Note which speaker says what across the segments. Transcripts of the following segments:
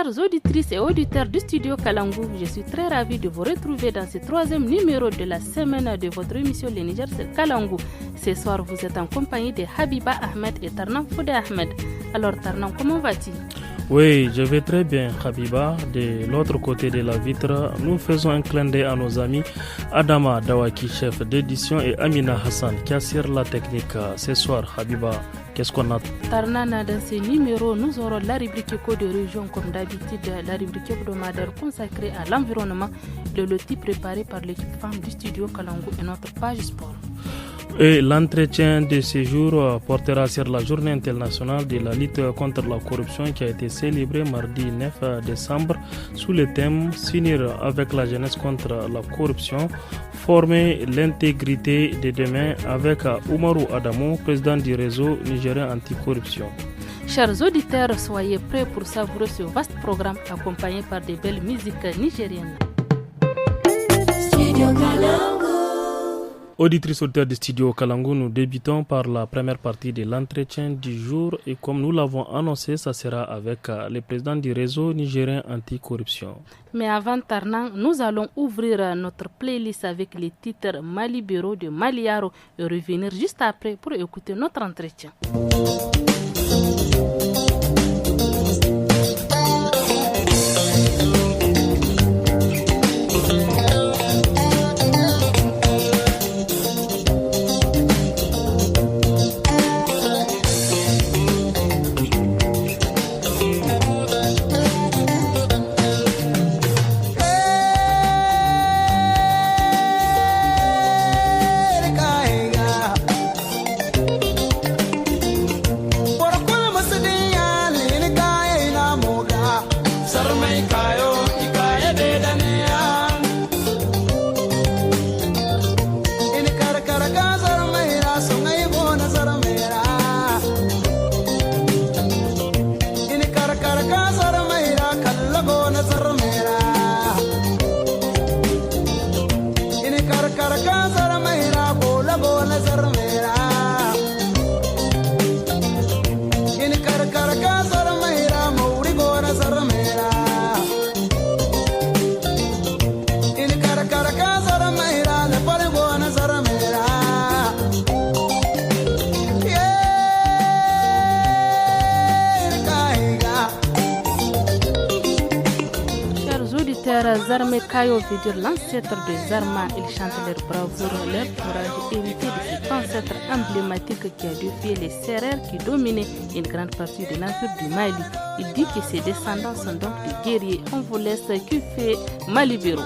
Speaker 1: Chers auditrices et auditeurs du studio Kalangu, je suis très ravie de vous retrouver dans ce 3e numéro de la semaine de votre émission Le Niger sur Kalangu. Ce soir, vous êtes en compagnie de Habiba Ahmed et Tarnan Foudé Ahmed. Alors Tarnan, comment vas-tu?
Speaker 2: Oui, je vais très bien, Habiba. De l'autre côté de la vitre, nous faisons un clin d'œil à nos amis Adama Dawaki, chef d'édition, et Amina Hassan, qui assure la technique. Ce soir, Habiba, qu'est-ce qu'on a?
Speaker 1: Tarnana, dans ce numéro, nous aurons la rubrique éco de région, comme d'habitude, la rubrique hebdomadaire consacrée à l'environnement, le loti préparé par l'équipe femme du studio Kalangu et notre page sport.
Speaker 2: Et l'entretien de ce jour portera sur la journée internationale de la lutte contre la corruption qui a été célébrée mardi 9 décembre sous le thème S'unir avec la jeunesse contre la corruption, former l'intégrité de demain avec Oumarou Adamou, président du réseau nigérien anticorruption.
Speaker 1: Chers auditeurs, soyez prêts pour savourer ce vaste programme accompagné par des belles musiques nigériennes. Auditrices auditeurs du studio Kalangu, nous débutons par la première partie de l'entretien du jour et comme nous l'avons annoncé, ça sera avec le président du réseau nigérien anticorruption. Mais avant Tarnan, nous allons ouvrir notre playlist avec les titres Mali Bureau de Maliaro et revenir juste après pour écouter notre entretien. Zarmé Kayo veut dire l'ancêtre de Zarma. Ils chantent leur bravoure, leur courage hérité de cet ancêtre emblématique qui a défié les serrères qui dominaient une grande partie de l'empire du Mali. Il dit que ses descendants sont donc des guerriers. On vous laisse kiffer Mali Bureau.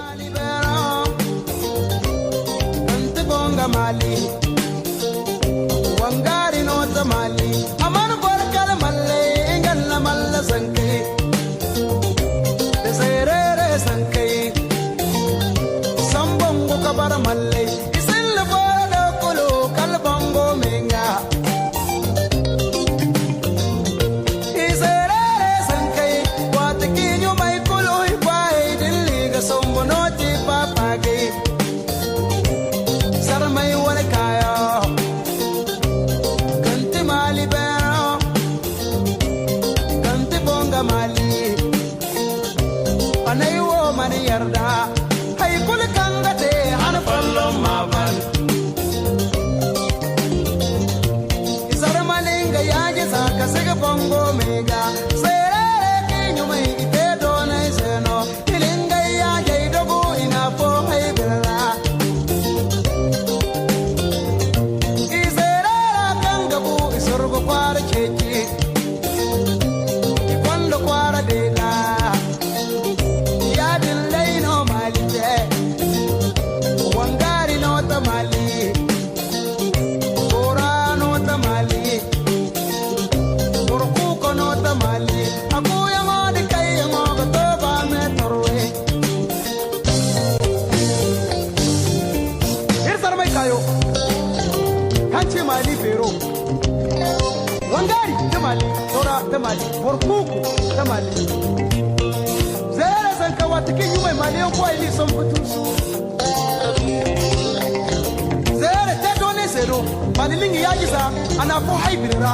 Speaker 3: Ana ko haibira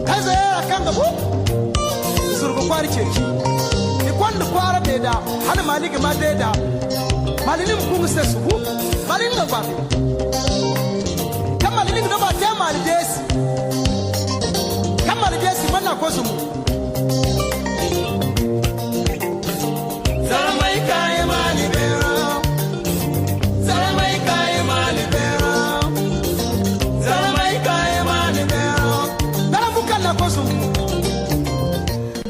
Speaker 3: kaza kanga bu zurgo kwari ceci ni kwanda kwara da hana maliki ma da malini mu se subu malini no bafi kama malini no ba te malidesi kama malidesi mana ko sumu zaramai kai malibera zaramai kai malibera zaramai kai malibera darabuka na ko sumu.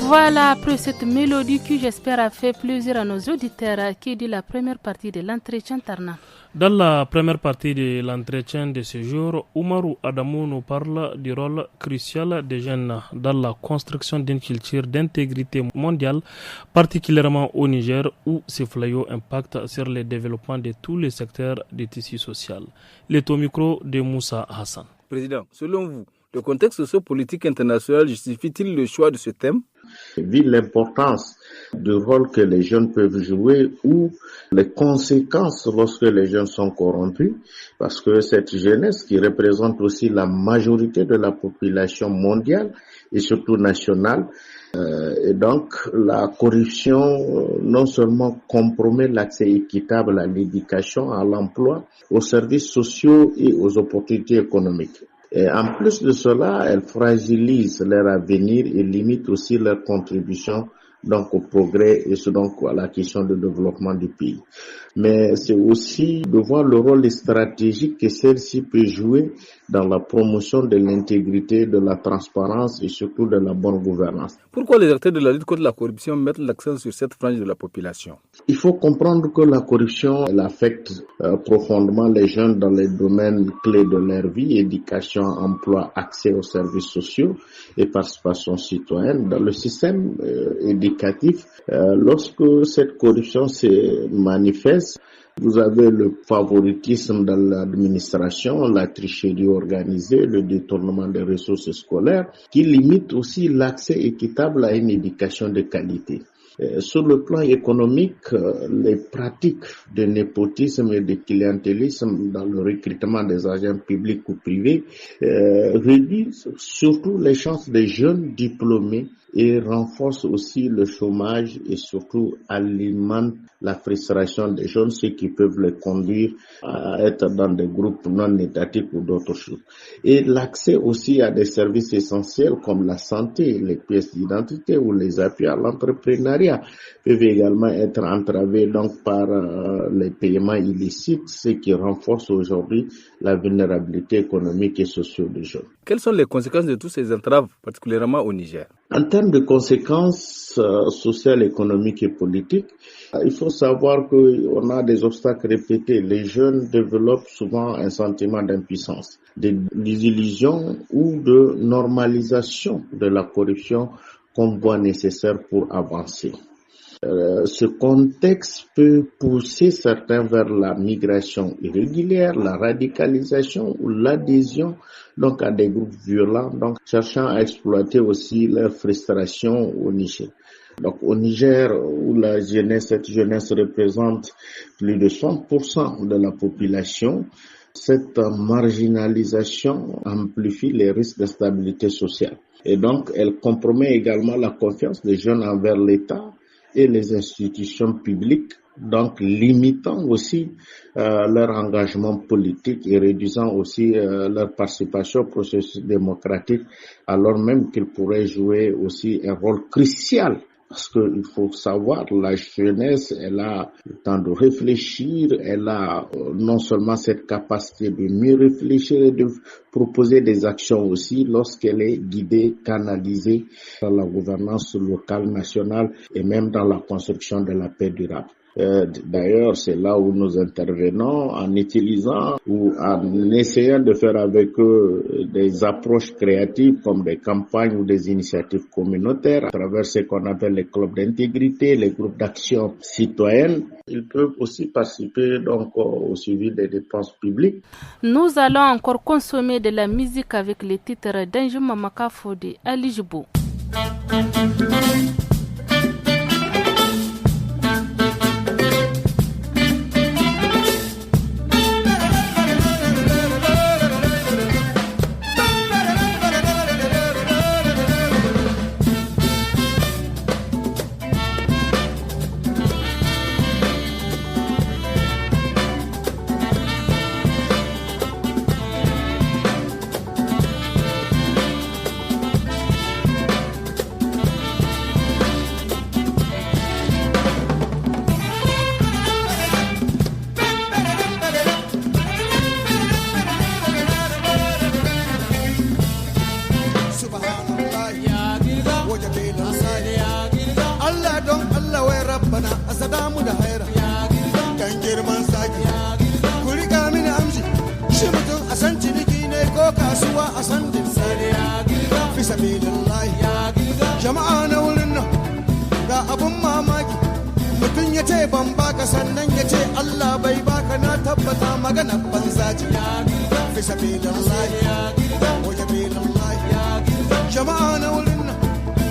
Speaker 1: Voilà, après cette mélodie qui j'espère a fait plaisir à nos auditeurs, qui dit la première partie de l'entretien Tarna.
Speaker 2: Dans la première partie de l'entretien de ce jour, Oumarou Adamou nous parle du rôle crucial des jeunes dans la construction d'une culture d'intégrité mondiale, particulièrement au Niger, où ce fléau impacte sur le développement de tous les secteurs du tissu social. Il est au micro de Moussa Hassan.
Speaker 4: Président, selon vous, le contexte socio-politique international justifie-t-il le choix de ce thème?
Speaker 5: Vu l'importance du rôle que les jeunes peuvent jouer ou les conséquences lorsque les jeunes sont corrompus, parce que cette jeunesse qui représente aussi la majorité de la population mondiale et surtout nationale, et donc la corruption non seulement compromet l'accès équitable à l'éducation, à l'emploi, aux services sociaux et aux opportunités économiques. Et en plus de cela, elle fragilise leur avenir et limite aussi leur contribution donc au progrès et donc à la question de développement du pays. Mais c'est aussi de voir le rôle stratégique que celle-ci peut jouer dans la promotion de l'intégrité, de la transparence et surtout de la bonne gouvernance.
Speaker 4: Pourquoi les acteurs de la lutte contre la corruption mettent l'accent sur cette frange de la population?
Speaker 5: Il faut comprendre que la corruption elle affecte profondément les jeunes dans les domaines clés de leur vie, éducation, emploi, accès aux services sociaux et participation citoyenne. Dans le système éducatif, lorsque cette corruption se manifeste, vous avez le favoritisme dans l'administration, la tricherie organisée, le détournement des ressources scolaires, qui limite aussi l'accès équitable à une éducation de qualité. Sur le plan économique, les pratiques de népotisme et de clientélisme dans le recrutement des agents publics ou privés réduisent surtout les chances des jeunes diplômés et renforcent aussi le chômage et surtout alimentent la frustration des jeunes, ce qui peuvent les conduire à être dans des groupes non étatiques ou d'autres choses. Et l'accès aussi à des services essentiels comme la santé, les pièces d'identité ou les appuis à l'entrepreneuriat peuvent également être entravés donc par les paiements illicites, ce qui renforce aujourd'hui la vulnérabilité économique et sociale des jeunes.
Speaker 4: Quelles sont les conséquences de toutes ces entraves, particulièrement au Niger?
Speaker 5: En termes de conséquences sociales, économiques et politiques, il faut savoir qu'on a des obstacles répétés. Les jeunes développent souvent un sentiment d'impuissance, de désillusion ou de normalisation de la corruption qu'on voit nécessaire pour avancer. Ce contexte peut pousser certains vers la migration irrégulière, la radicalisation ou l'adhésion donc à des groupes violents, donc cherchant à exploiter aussi leur frustration au Niger. Donc au Niger, où cette jeunesse représente plus de 100% de la population, cette marginalisation amplifie les risques d'instabilité sociale. Et donc elle compromet également la confiance des jeunes envers l'État et les institutions publiques, donc limitant aussi leur engagement politique et réduisant aussi leur participation au processus démocratique, alors même qu'ils pourraient jouer aussi un rôle crucial. Parce qu'il faut savoir, la jeunesse, elle a le temps de réfléchir, elle a non seulement cette capacité de mieux réfléchir et de proposer des actions aussi lorsqu'elle est guidée, canalisée dans la gouvernance locale, nationale et même dans la construction de la paix durable. D'ailleurs, c'est là où nous intervenons en utilisant ou en essayant de faire avec eux des approches créatives comme des campagnes ou des initiatives communautaires à travers ce qu'on appelle les clubs d'intégrité, les groupes d'action citoyenne. Ils peuvent aussi participer donc au suivi des dépenses publiques.
Speaker 1: Nous allons encore consommer de la musique avec les titres d'Anjuma Makafo de Ali Jibo.
Speaker 3: kasuwa a sandin fi sabilillahi jama'a na wurin nan ga abun mamaki mutum ya ce ban baka sannan ya ce Allah bai baka na tabbata magana banza ce fi sabilillahi wa jabilillahi jama'a na wurin nan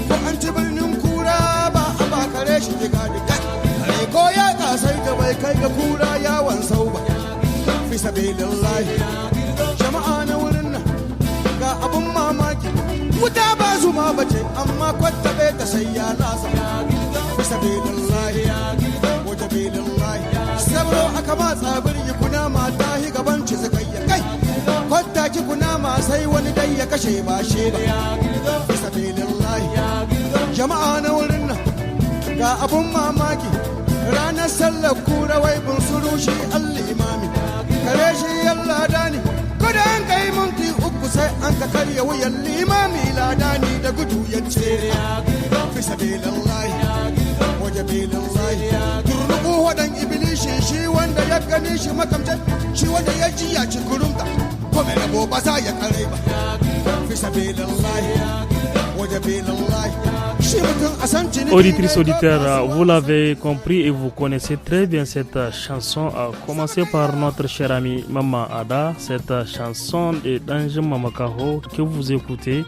Speaker 3: ko an ci birnin kura ba a bakare shi diga diga kare ko ya kasai da bai kai ga kura yawan sau ba fi sabilillahi jama'a na wurin nan ga abun mamaki wuta ba su ma bace amma kwattabe ta sai ya lasa fi sabilillahi wa jabilillahi sabro aka ma tsabir yi kuna mata hi gaban ci zakayya kai kwatta ki kuna ma sai wani dai ya kashe ba shi ba fi sabilillahi jama'a na wurin nan ga abun mamaki ranar sallar kura wai bun suru shi al-imami kare shi yalla dani kada an kai minti uku sai an ka karya wuyan limami ladani da gudu ya ce fi sabilillahi wa jabilillahi turnuku wadan ibilishi shi wanda ya gani shi makamcin shi wanda ya ji ya ci kurumta ko mai rabo ba za ya kare ba fi sabilillahi wa jabilillahi.
Speaker 2: Auditrices, auditeurs, vous l'avez compris et vous connaissez très bien cette chanson, à commencer par notre cher ami Mama Ada. Cette chanson de Danjem Mamakaho que vous écoutez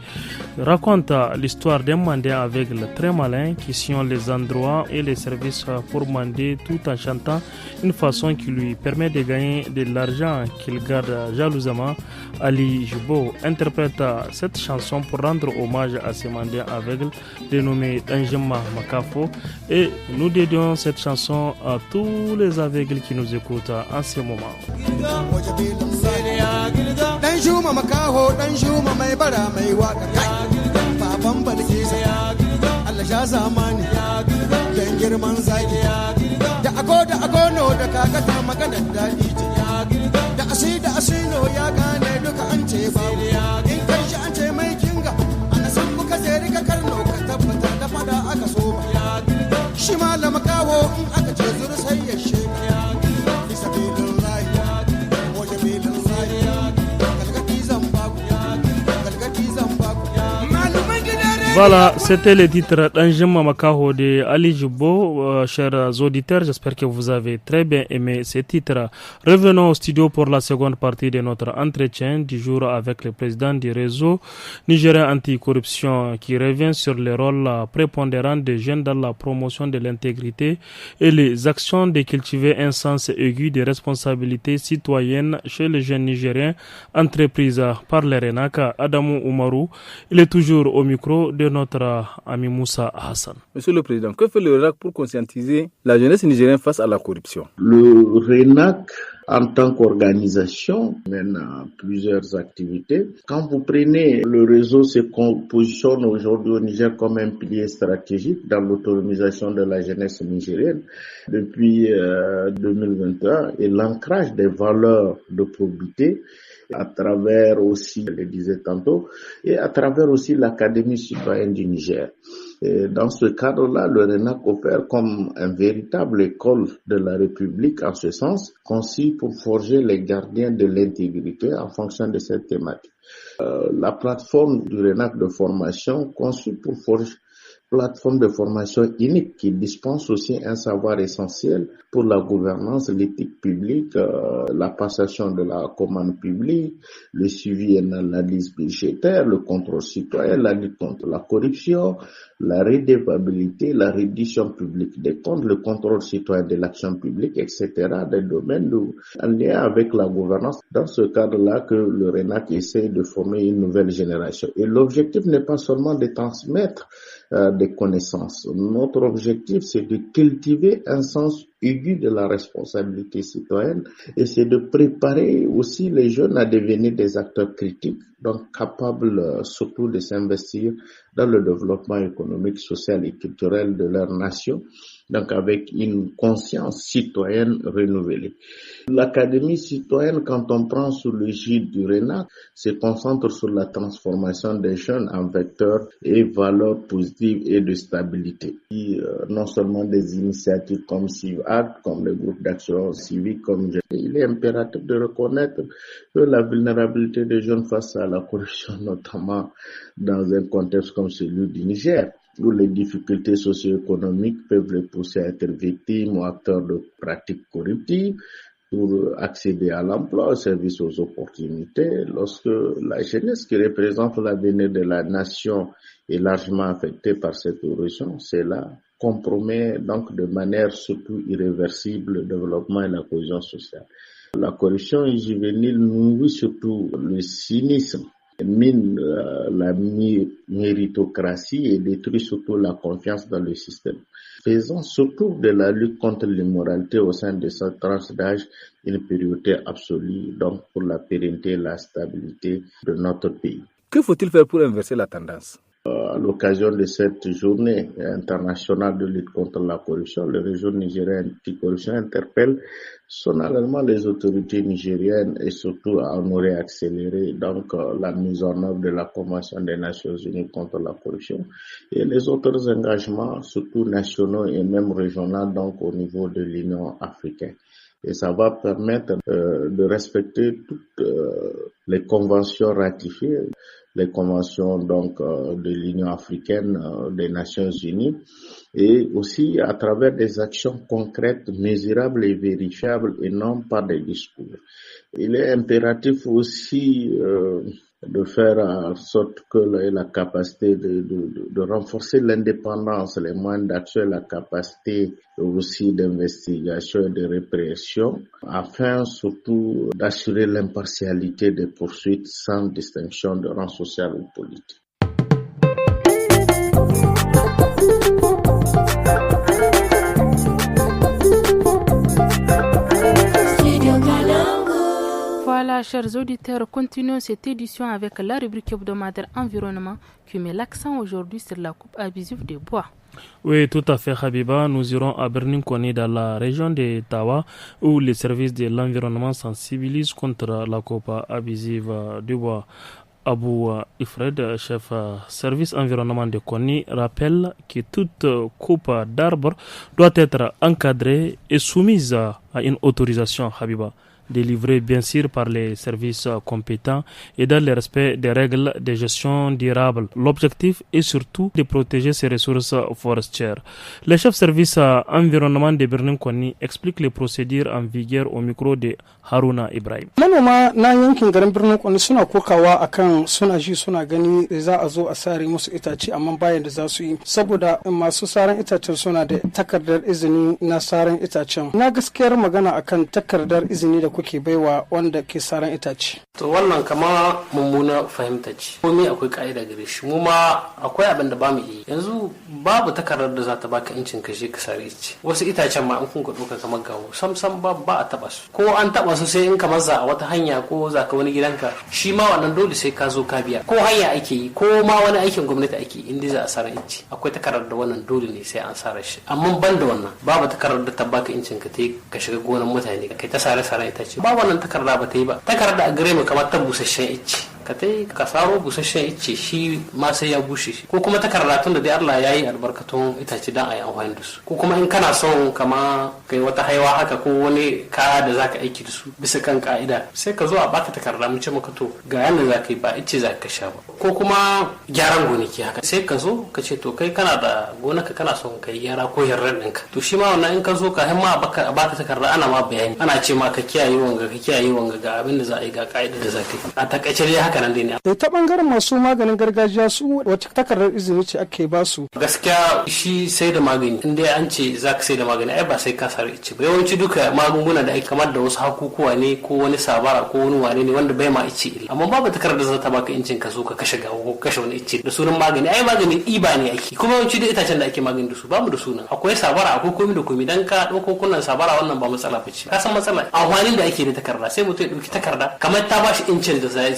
Speaker 2: raconte l'histoire d'un mendiant aveugle très malin qui sillonne les endroits et les services pour mendier tout en chantant une façon qui lui permet de gagner de l'argent qu'il garde jalousement. Ali Jubo interprète cette chanson pour rendre hommage à ce mendiant aveugle dénommé Danjema Makafo, et nous dédions cette chanson à tous les aveugles qui nous écoutent en ce moment.
Speaker 3: Danjuma Makaho, Danjuma mai bara mai waka baban balkisa Allah ya zamani dan girman zaki da agono da kakata maganar daɗi ce da asino ya gane duka an ce babu in kai shi an ce mai kinga ana san muka zai rika karno ka tabbata da fada aka so ba shi malama kawo in aka ce zuru sai ya sheka fi sabilillahi wa jabilillahi galgadi zambaku
Speaker 2: Voilà, c'était le titre d'Anjema Makaho de Ali Jubo. Chers auditeurs, j'espère que vous avez très bien aimé ce titre. Revenons au studio pour la seconde partie de notre entretien du jour avec le président du réseau nigérien anticorruption qui revient sur le rôle prépondérant des jeunes dans la promotion de l'intégrité et les actions de cultiver un sens aigu de responsabilité citoyenne chez les jeunes nigériens entreprises par les RENAC. Adamou Oumarou, il est toujours au micro de notre ami Moussa Hassan.
Speaker 4: Monsieur le Président, que fait le RENAC pour conscientiser la jeunesse nigérienne face à la corruption?
Speaker 5: Le RENAC, en tant qu'organisation, mène plusieurs activités. Quand vous prenez le réseau, se positionne aujourd'hui au Niger comme un pilier stratégique dans l'autonomisation de la jeunesse nigérienne depuis 2021 et l'ancrage des valeurs de probité à travers aussi, je le disais tantôt, et à travers aussi l'Académie citoyenne du Niger. Et dans ce cadre-là, le RENAC opère comme une véritable école de la République en ce sens, conçue pour forger les gardiens de l'intégrité en fonction de cette thématique. La plateforme du RENAC de formation, conçue pour forger plateforme de formation unique qui dispense aussi un savoir essentiel pour la gouvernance, l'éthique publique, la passation de la commande publique, le suivi et l'analyse budgétaire, le contrôle citoyen, la lutte contre la corruption, la redevabilité, la reddition publique des comptes, le contrôle citoyen de l'action publique, etc. Des domaines en lien avec la gouvernance. Dans ce cadre-là que le RENAC essaie de former une nouvelle génération. Et l'objectif n'est pas seulement de transmettre des connaissances. Notre objectif, c'est de cultiver un sens aigu de la responsabilité citoyenne et c'est de préparer aussi les jeunes à devenir des acteurs critiques, donc capables surtout de s'investir dans le développement économique, social et culturel de leur nation donc avec une conscience citoyenne renouvelée. L'Académie citoyenne, quand on prend sous l'égide du RENAC, se concentre sur la transformation des jeunes en vecteurs et valeurs positives et de stabilité. Et, non seulement des initiatives comme CIVAC, comme les groupes d'action civique, il est impératif de reconnaître que la vulnérabilité des jeunes face à la corruption, notamment dans un contexte comme celui du Niger, où les difficultés socio-économiques peuvent les pousser à être victimes ou acteurs de pratiques corruptives pour accéder à l'emploi, au service aux opportunités, lorsque la jeunesse qui représente l'avenir de la nation est largement affectée par cette corruption, cela compromet donc de manière surtout irréversible le développement et la cohésion sociale. La corruption juvénile nourrit surtout le cynisme, mine la méritocratie et détruit surtout la confiance dans le système. Faisant surtout de la lutte contre l'immoralité au sein de cette tranche d'âge une priorité absolue donc pour la pérennité et la stabilité de notre pays.
Speaker 4: Que faut-il faire pour inverser la tendance?
Speaker 5: À l'occasion de cette journée internationale de lutte contre la corruption, le réseau nigérien anticorruption interpelle solennellement les autorités nigériennes et surtout à honorer et accélérer donc la mise en œuvre de la Convention des Nations Unies contre la corruption et les autres engagements, surtout nationaux et même régionaux, donc au niveau de l'Union africaine. Et ça va permettre de respecter toutes les conventions ratifiées, les conventions donc de l'Union africaine, des Nations Unies, et aussi à travers des actions concrètes, mesurables et vérifiables et non pas des discours. Il est impératif aussi de faire en sorte que la capacité de renforcer l'indépendance, les moyens d'action et la capacité aussi d'investigation et de répression, afin surtout d'assurer l'impartialité des poursuites sans distinction de rang social ou politique.
Speaker 1: Voilà, chers auditeurs, continuons cette édition avec la rubrique hebdomadaire environnement qui met l'accent aujourd'hui sur la coupe abusive des bois.
Speaker 2: Oui, tout à fait, Habiba. Nous irons à Bernin-Koni dans la région de Tawa où les services de l'environnement sensibilisent contre la coupe abusive du bois. Abou Ifred, chef service environnement de Koni, rappelle que toute coupe d'arbres doit être encadrée et soumise à une autorisation, Habiba, délivrée bien sûr par les services compétents et dans le respect des règles de gestion durable. L'objectif est surtout de protéger ces ressources forestières. Le chef service environnement de Birnin Koni explique les procédures en vigueur au micro de Haruna Ibrahim.
Speaker 6: Manoma na yankin garin Birnin Koni suna kokawa akan suna ji suna gani za a zo a sare musu itace amma bayan da za su yi saboda masu saran itacen suna da takardar izini na saran itacen. Na gaskiyar magana akan takardar izini da kuke baiwa wanda ke saran itace.
Speaker 7: To wannan kama mummuna fahimta ce. Komai akwai ka'ida gare shi. Mu ma akwai abin da bamu yi. Yanzu babu takardar da za ta baka incin kashe ka sare ice. Wasu itacen ma in kun ka doka kamar gawo sam ba a taba su. Ko an taba su sai in kamar za a wata hanya ko za ka wani gidanka shi ma wannan dole sai ka zo ka biya. Ko hanya ake yi ko ma wani aikin gwamnati ake yi inda za a sare ice. Akwai takardar da wannan dole ne sai an sare shi. Amma ban da wannan babu takardar da ta baka incin ka shiga gonan mutane kai ta sare itace. Ba wannan takarda ba ta yi ba. Takarda a gare mu kamar ta busasshen icce. Ka tai ka saro busasshen icce shi ma sai ya bushe shi. Ko kuma takarda tun da dai Allah ya yi albarkatun itace dan a yi amfani da su. Ko kuma in kana son kama kai wata haiwa haka ko wani kaya da zaka aiki da su bisa kan ka'ida sai ka zo a baka takarda mun ce maka to ga yanda zaka yi ba icce zaka sha ba. Ko kuma gyaran gonaki haka sai ka zo ka ce to kai kana da gonaka kana son kai gyara ko yarrar ɗinka. To shi ma wannan in ka zo ka himma a baka takarda ana ma bayani ana ce ma ka kiyaye wanga ga abin da za a yi ga ka'ida da za ka yi. A takaice dai haka nan dai ne.
Speaker 6: Da ta bangaren masu maganin gargajiya su wacce takardar izini ce ake ba su?
Speaker 7: Gaskiya shi sai da magani in dai an ce za ka sai da magani ai ba sai ka sare ice ba. Yawanci duka magunguna da ake kamar da wasu hakukuwa ne ko wani sabara ko wani wane ne wanda bai ma ice illa. Amma babu takardar za ta baka incin ka zo ka kashe gawo ko kashe wani ice da sunan magani. Ai magani iba ne ake. Kuma yawanci da itacen da ake magani da su bamu da sunan. Akwai sabara akwai komi da komi dan ka dauko kunnan sabara wannan ba matsala ba ce. Ka san matsala amfanin da ake da takarda sai mutum ya dauki takarda kamar ta bashi incin da zai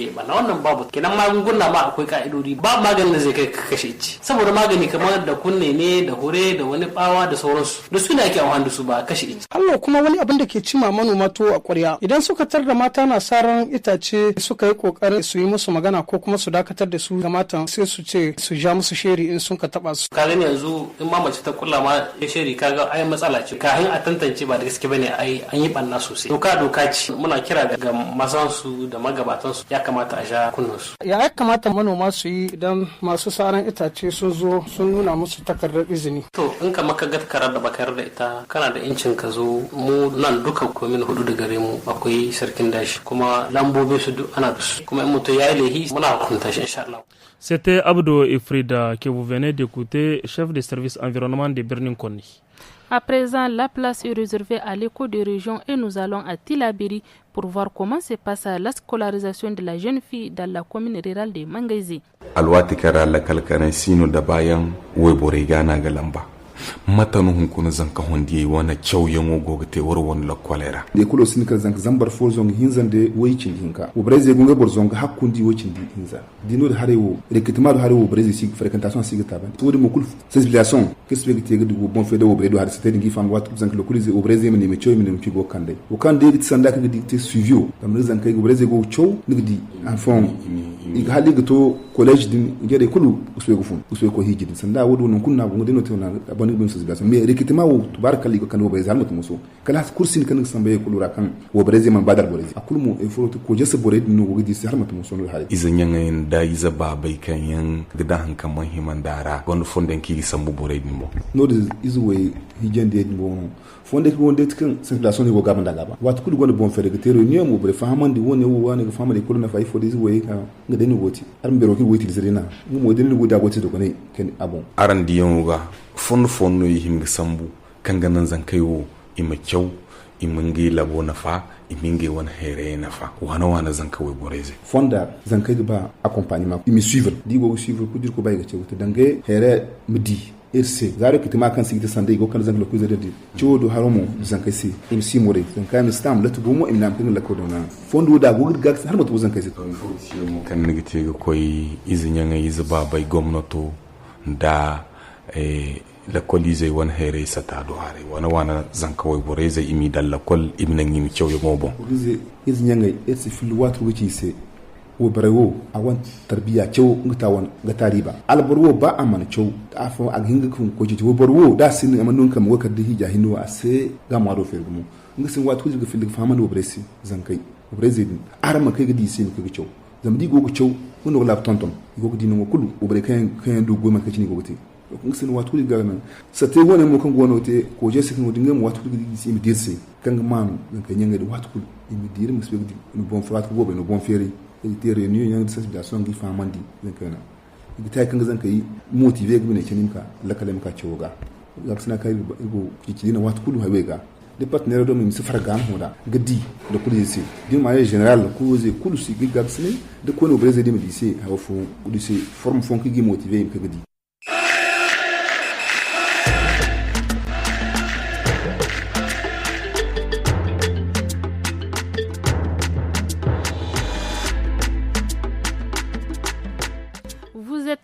Speaker 7: je bana wannan babu kenan magunguna ma akwai ka'idodi ba maganin da zai kai ka kashe ice saboda magani kamar da kunne ne da hure da wani bawa da sauransu da su ne ake amfani da su ba kashe ice.
Speaker 6: Allah kuma wani abin da ke cima manoma to a ƙwarya idan suka tar da mata na saran itace suka yi kokarin su yi musu magana ko kuma su dakatar da su ga matan sai su ce su ja musu sheri in sun ka taba su.
Speaker 7: Ka gani yanzu in ma mace ta kula ma sheri kaga ai matsala ce kafin a tantance ba da gaske bane ai an yi banna sosai. Doka ce muna kira ga mazan su da magabatan su ya kamata a sha kunnan su.
Speaker 6: Ya kamata manoma su yi idan masu saran itace sun zo sun nuna musu takardar izini.
Speaker 7: To in ka maka ga takardar da baka yarda ita kana da incin ka zo mu nan duka komin hudu da gare mu akwai sarkin dashi kuma lambobin su duk ana da su kuma in mutum ya yi lehi muna hukunta shi insha Allah.
Speaker 2: C'était Abdo Ifrida que vous venez d'écouter, chef de service environnement de Birnin Konni.
Speaker 1: À présent, la place est réservée à l'écho de région et nous allons à Tilabiri pour voir comment se passe la scolarisation de la jeune fille dans la commune rurale de Mangaisi.
Speaker 8: Alwati kara la kalkana sino da bayan webore gana galamba. Matanu hunkuna zanka hondiye wana kyau yango gogate war wani la kolera
Speaker 9: de kulo sinika zanka zambar for zong hinzan de woicin hinka o breze gunga bor zonga hakundi woicin di hinza dino de harewo recrutement de harewo breze sig fréquentation sig taban to de mokul sensibilisation qu'est-ce que tu go bon fait de o bredo har c'était ngi fam wat zanka lo kulize o breze men me choy men ci go kande o kande dit sanda ka di te suivio tam zanka go breze go chow ngi en fond i hali to collège din gere kulu uswe go fun uswe ko hijidi sanda wodo non kunna go dino to na abani bin sensibilisation mais recrutement wo tubarkali go kan wo breze halmatu muso kala kursin kan sambe kulura kan wo breze man badar breze akulmu e foroto ko jesse bore no go di halmatu muso no hali
Speaker 8: izan yan da iza babai kan yan gida hankan man himandara gon fonden ki sambu bore din mo
Speaker 9: no de izwe hijende din bo fonde ko wonde kan sensibilisation ni go gabanda gaba wat kulu gon bon fere gatero ni mo bre fahamandi woni wo wani go famali kulu na fay fo izwe ka ngade ni goti arm bero ki woti zirina mo de ni go da goti to ko ne ken abon
Speaker 8: aran diyon ga fonno yi himga sambu kanga nan zan kaiwo ima kyau imingi labo na fa imingi wani here na fa wana zan kawai boreze
Speaker 9: fonda zan kai ba accompagnement imi suivre digo suivre ku dir ko bay ga cewa dange here midi irse zare kitima kan sigita sande go kan zan lo ku zade di chodo haromo zan kai si imi simore zan kai mi stam latu gomo imi nam pin la ko dona fondo da go ga har matu zan kai si
Speaker 8: kan nigite ga koy izinya ngai zuba bai gwamnato da lakoli zai wani here sata do hare wana zan kawai bore zai imi dan lakol imi nan imi kyau ya mobon
Speaker 9: zai izin yanga esi fil watu wuci se wo barewo a wan tarbiya kyau ngata wan ga tariba albarwo ba amana kyau afo a hinga kun ko jiji wo barwo da sin amanun kam wakar da hija hinu a se ga maro fergumo ngasin watu ga fil faman wo bresi zan kai brezi arma kai ga di sin kai kyau zamdi gogo kyau wono lab tonton gogo dinu kulu wo bare kan do goma kai ni gogo te kun sin watu ga nan sate wona mo kan gono te ko je sikin wodi ngam watu ga si mi dirse kan man kan nyanga de watu ku mi dir mi spek no bon frat ko bo no bon feri e te reunion yang de sensibilisation gi famandi kana ita kan zan kai motive ga ne kenin ka lakalem ka cewoga ga sina kai go ki na watu ku hawe ga de partenaire do mi sifar ga hoda gadi da kudi si din ma general ko ze kulu si ga sine de ko no breze de mi dise ha fo kudi si forme fon ki gi motive mi ka gadi.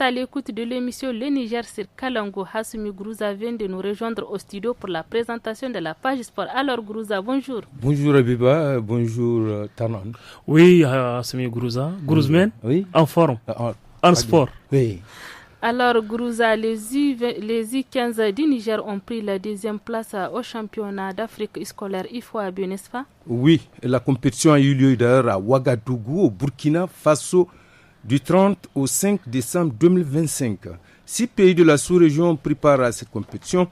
Speaker 1: À l'écoute de l'émission Le Niger sur Kalango. Hassoumi Grouza vient de nous rejoindre au studio pour la présentation de la page sport. Alors Grouza, bonjour.
Speaker 10: Bonjour Abiba, bonjour Tanan.
Speaker 2: Oui, Hassoumi Grouza. Grouzmen,
Speaker 10: oui.
Speaker 2: En forme, en sport.
Speaker 10: Oui.
Speaker 1: Alors Grouza, les U15 du Niger ont pris la deuxième place au championnat d'Afrique scolaire IFOA, n'est-ce pas?
Speaker 10: Oui, la compétition a eu lieu d'ailleurs à Ouagadougou, au Burkina Faso, du 30 au 5 décembre 2025. 6 pays de la sous-région préparent à cette compétition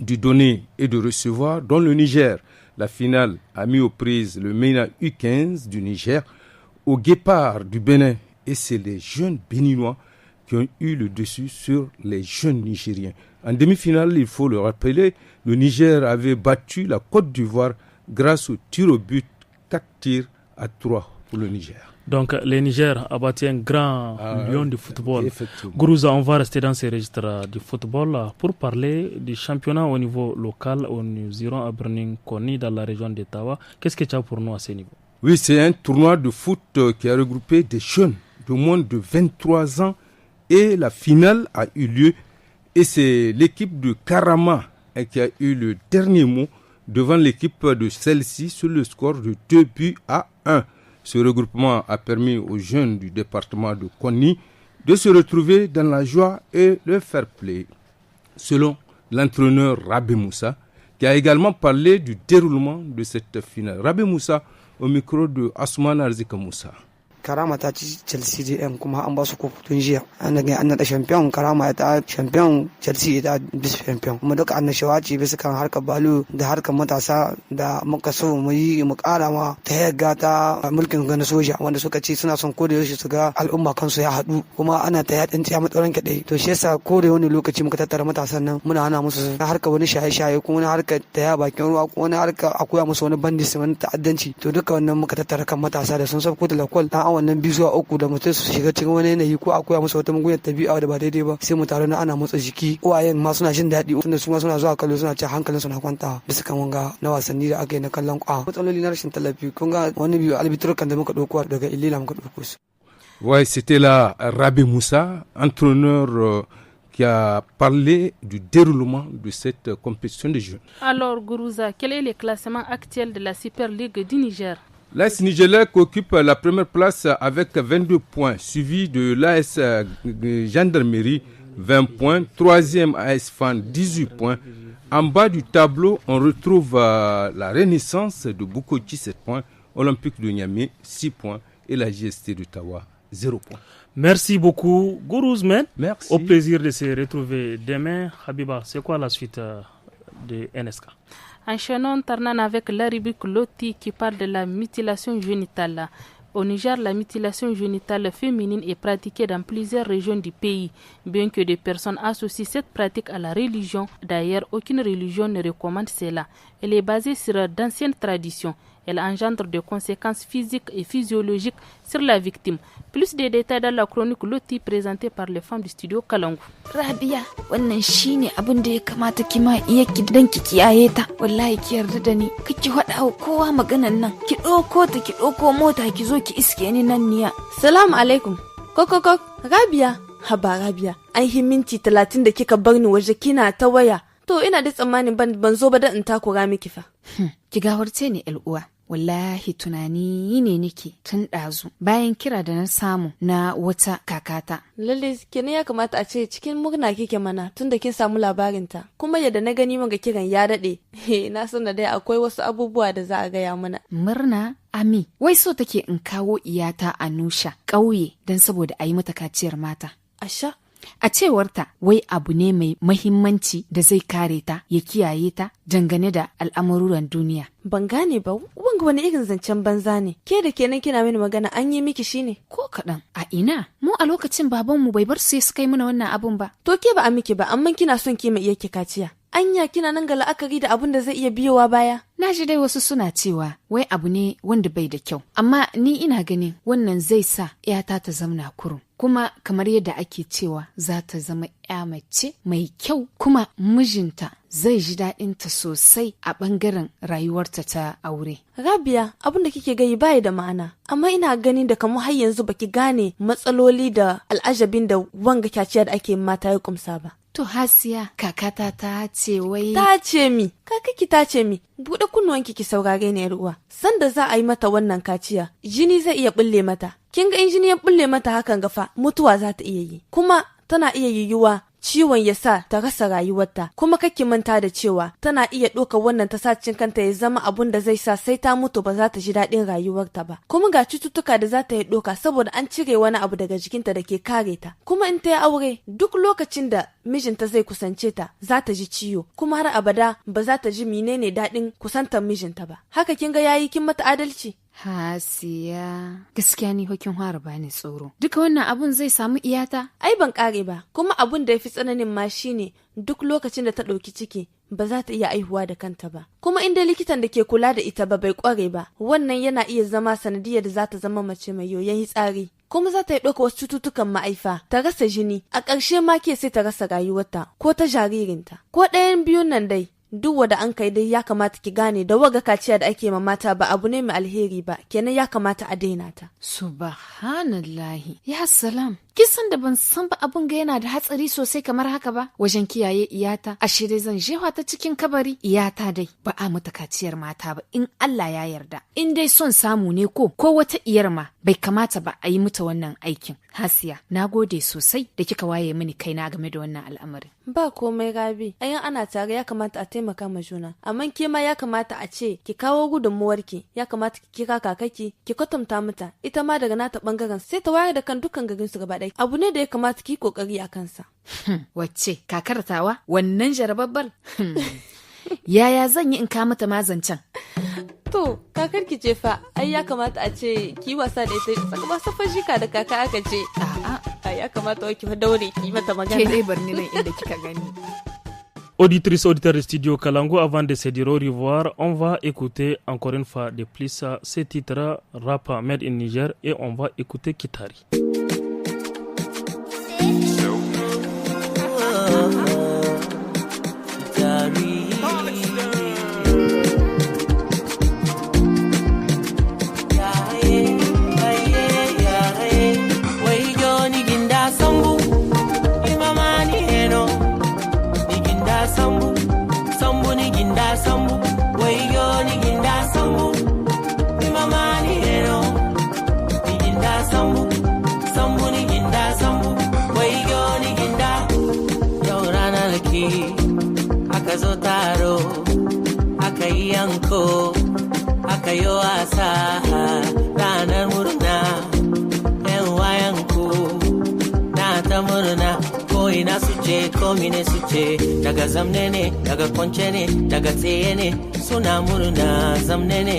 Speaker 10: du donner et de recevoir, dont le Niger. La finale a mis aux prises le MENA U15 du Niger au Guépard du Bénin. Et c'est les jeunes béninois qui ont eu le dessus sur les jeunes Nigériens. En demi-finale, il faut le rappeler, le Niger avait battu la Côte d'Ivoire grâce au tir au but 4 tirs à 3 pour le Niger.
Speaker 2: Donc, le Niger a battu un grand lion du football. Gourouza, on va rester dans ces registres du football pour parler du championnat au niveau local où nous irons à Birnin Konni dans la région d'Ottawa. Qu'est-ce que tu as pour nous à ce niveau?
Speaker 10: Oui, c'est un tournoi de foot qui a regroupé des jeunes de moins de 23 ans et la finale a eu lieu et c'est l'équipe de Karama qui a eu le dernier mot devant l'équipe de celle-ci sur le score de 2-1. Ce regroupement a permis aux jeunes du département de Konni de se retrouver dans la joie et le fair play. Selon l'entraîneur Rabé Moussa, qui a également parlé du déroulement de cette finale. Rabé Moussa au micro de Asman Arzika Moussa.
Speaker 11: Karama ta ci Chelsea DM kuma an ba su kofi tun jiya an naɗa champion. Karama ta champion, Chelsea ta bis champion, kuma duka annashawa ce bisa kan harkar balo da harkar matasa da muka so mu yi mu ƙara ma ta yagga ta mulkin gana soja wanda suka ce suna son koda yaushe su ga al'umma kansu ya haɗu kuma ana ta yaɗin ta matsalan kaɗai. To shi yasa koda wani lokaci muka tattara matasan nan muna hana musu harkar wani shaye-shaye kuma wani harkar ta ya bakin ruwa kuma wani harkar akoya musu wani bandis wani ta'addanci. To duka wannan muka tattara kan matasa da sun sauko da lakwal dan wannan 2 zuwa 3 da mutum su shiga cikin wani yanayi ko akwai musu wata mugunyar tabi'a da ba daidai ba sai mu tare na ana motsa jiki. Uwayen ma suna jin daɗi tunda su ma suna zuwa kallo suna cewa hankalin su na kwanta bisa kan wanga na wasanni da aka yi na kallon kwa. Matsaloli na rashin tallafi kun ga wani biyu albitar da muka ɗauko daga Ilila muka ɗauko su.
Speaker 10: Ouais, c'était là Rabé Moussa, entraîneur qui a parlé du déroulement de cette compétition de jeunes.
Speaker 1: Alors Gourouza, quel est le classement actuel de la Super League du Niger?
Speaker 10: L'AS Nigelec occupe la première place avec 22 points, suivi de l'AS Gendarmerie 20 points, troisième AS Fan 18 points. En bas du tableau, on retrouve la Renaissance de Bukoti 7 points, Olympique de Niamey 6 points et la JST de Tawa 0 points.
Speaker 2: Merci beaucoup, Gourouzmen.
Speaker 10: Merci.
Speaker 2: Au plaisir de se retrouver demain. Habiba, c'est quoi la suite de NSK?
Speaker 1: Enchaînons Tarnan avec la rubrique Loti qui parle de la mutilation génitale. Au Niger, la mutilation génitale féminine est pratiquée dans plusieurs régions du pays, bien que des personnes associent cette pratique à la religion. D'ailleurs, aucune religion ne recommande cela. Elle est basée sur d'anciennes traditions. Elle engendre des conséquences physiques et physiologiques sur la victime. Plus de détails dans la chronique Loti présentée par les femmes du studio Kalangu.
Speaker 12: Rabia, wannan shine abin da ya kamata ki ma iyaki dan ki kiyaye ta. Wallahi ki yarda da ni. Kiki hada kowa maganan nan. Ki doko mota ki zo ki iske ni nan niya.
Speaker 13: Salamu alaikum. Kokokok, Rabia. Haba Rabia, an yi minti 30 da kika bar ni waje kina ta waya. To ina da tsammanin ban zo ba da in takura miki fa.
Speaker 12: Ki gawarce ni uwa. Wallahi tunani ne nake tun ɗazu bayan kira da na samu na wata kakata.
Speaker 13: Lalle kenan ya kamata a ce cikin murna kike mana tun da kin samu labarinta. Kuma yadda na gani maga kiran ya daɗe. Na san da dai akwai wasu abubuwa da za a gaya mana.
Speaker 12: Murna? Ami, wai so take in kawo iyata Anusha ƙauye don saboda a yi mata kaciyar mata.
Speaker 13: Asha?
Speaker 12: A cewarta, wai abu ne mai mahimmanci da zai kare ta, ya kiyaye ta dangane da al'amuran duniya.
Speaker 13: Ban gane ba, wanga wani irin zancen banza ne. Ke da kenan kina mini magana an yi miki shine?
Speaker 12: Ko kaɗan. A ina? Mu a lokacin babanmu bai bar su suka yi mana wannan abun ba.
Speaker 13: To ke ba a miki ba, amma kina son ki mai iya kaciya. Anya kina nan ga la'akari da abun da zai iya biyowa baya?
Speaker 12: Na ji dai wasu suna cewa wai abu ne wanda bai da kyau. Amma ni ina ganin wannan zai sa 'yata ta zamna kurum. Kuma kamar yadda ake cewa za ta zama 'ya mace mai kyau kuma mijinta zai ji daɗinta sosai a ɓangaren rayuwarta ta aure.
Speaker 13: Rabia, abin da kike gayi baya da ma'ana. Amma ina ganin da kamar har yanzu baki gane matsaloli da al'ajabin da wanga kyaciya da ake mata ya kumsa ba.
Speaker 12: To Hasiya, kakata ta ce wai...
Speaker 13: Ta ce mi, kakaki ta ce mi, buɗe kunnuwanki ki saurare ni uwa. Sanda za a yi mata wannan kaciya, jini zai iya bulle mata. Kin ga in jini ya bulle mata hakan gafa, mutuwa za ta iya yi. Kuma tana iya yiwuwa ciwon ya sa ta rasa rayuwarta, kuma kake manta da cewa tana iya ɗaukar wannan ta sacin kanta ya zama abun da zai sa sai ta mutu ba za ta ji daɗin rayuwarta ba. Kuma ga cututtuka da za ta yi ɗauka saboda an cire wani abu daga jikinta da ke kare ta. Kuma in ta yi aure duk lokacin da mijinta zai kusance ta za ta ji ciwo, kuma har abada ba za ta ji menene daɗin kusantar mijinta ba. Haka kin ga yayi kin mata adalci?
Speaker 12: Hasiya, gaskiya ni hokin fara bani tsoro. Duka wannan abun zai samu iyata?
Speaker 13: Ai ban kare ba, kuma abun da ya fi tsananin ma shine duk lokacin da ta ɗauki ciki ba za ta iya aihuwa da kanta ba. Kuma inda likitan da ke kula da ita ba bai kware ba, wannan yana iya zama sanadiyar da za ta zama mace mai yoyon tsari. Kuma za ta yi ɗauka wasu cututtukan ma'aifa, ta rasa jini, a ƙarshe ma ke sai ta rasa rayuwarta ko ta jaririnta. Ko ɗayan biyun nan dai, duk wanda an kai dai ya kamata ki gane da waga kaciya da ake ma mata ba abu ne mai alheri ba, kenan ya kamata a daina ta.
Speaker 12: Subhanallahi, ya salam. Kisan da ban san ba abun ga yana da hatsari sosai kamar haka ba wajen kiyaye iyata. Ashe dai zan jefa ta cikin kabari. Iyata dai ba a mata kaciyar mata ba in Allah ya yarda. In dai son samu ne ko wata iyar ma bai kamata ba a yi mata wannan aikin. Hasiya, na gode sosai da kika waye mini kaina game da wannan al'amarin.
Speaker 13: Ba komai Rabi, ayan ana tare ya kamata a taimaka ma juna. Amma ke ma ya kamata a ce ki kawo gudunmuwarki, ya kamata ki kira kakaki, ki kwatanta mata. Ita ma daga nata bangaren sai ta wayar da kan dukkan garin su gaba ɗaya. Abu ne da ya kamata ki kokari a kansa.
Speaker 12: Wacce kakartawa wannan jarababbar? Yaya zan yi in ka mata mazancan?
Speaker 13: To, kakar ki ce fa, ai ya kamata a ce ki wasa da ita ba safa shika da kaka aka ce. A'a, ya kamata ki daure ki mata magana.
Speaker 12: Ke dai barni nan inda kika gani.
Speaker 2: Auditrice, auditeur de Studio Kalango, avant de se dire au revoir, on va écouter encore une fois de plus ce titre rap made in Niger et on va écouter Kitari.
Speaker 14: Yanko aka yi wasa ranar murna yan wayanku na ta murna ko ina su ce ko mine su ce daga zamne ne daga kwance ne daga tsaye ne suna murna zamne ne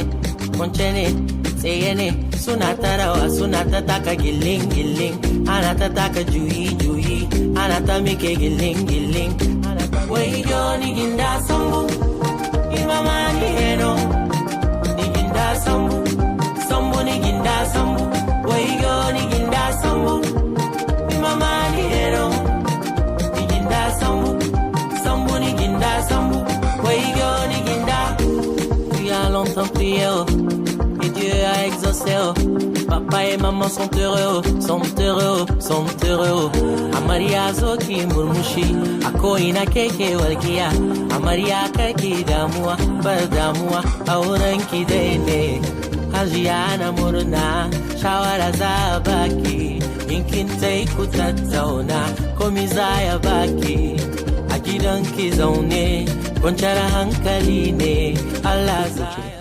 Speaker 14: kwance ne tsaye ne suna ta rawa suna ta taka gillin gillin ana ta taka juyi juyi ana ta mike gillin gillin wai ni ginda sambu mama ni heno ni ginda sambu sambu ni ginda sambu waigo ni ginda sambu ni mama ni heno ni ginda sambu sambu ni ginda sambu waigo ni ginda. Tu as longtemps prié et Dieu a exaucé. Papa et maman sont heureux, sont heureux, sont heureux. Amaria zoki murmushi, ako ina keke walgiya. Amaria kaki damuwa, bar damuwa, auren ki daine. Hajiya na murna, shawara za baki. In kin tai ku tattauna, komi za ya baki. A gidan ki zaune, kwanciyar hankali ne, Allah za ya.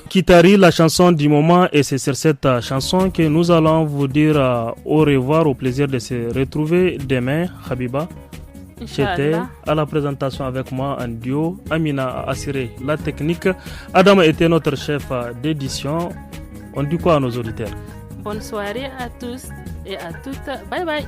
Speaker 2: Kitari, la chanson du moment, et c'est sur cette chanson que nous allons vous dire au revoir, au plaisir de se retrouver demain, Habiba. J'étais à la présentation avec moi en duo, Amina a assuré la technique, Adam était notre chef d'édition. On dit quoi à nos auditeurs?
Speaker 1: Bonne soirée à tous et à toutes, bye bye.